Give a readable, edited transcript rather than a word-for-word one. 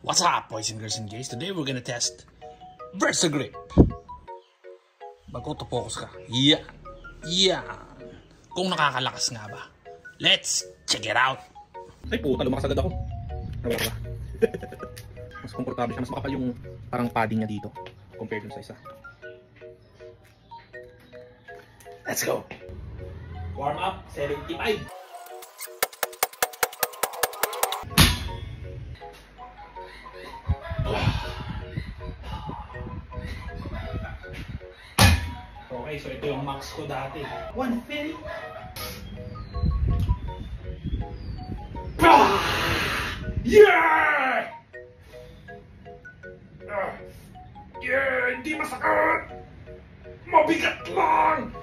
What's up, boys and girls and gays? Today we're gonna test VersaGrip. Mag-auto-focus ka. Yeah. Kung nakakalakas nga ba. Let's check it out. Ay puta, lumakas agad ako. Nawala. Mas komportable siya. Mas makapal yung parang padding niya dito compared dun sa isa. Let's go! Warm up, 75. Okay, so ito yung max ko dati. 150. Yeah! Yeah! Hindi masakit! Mabigat lang!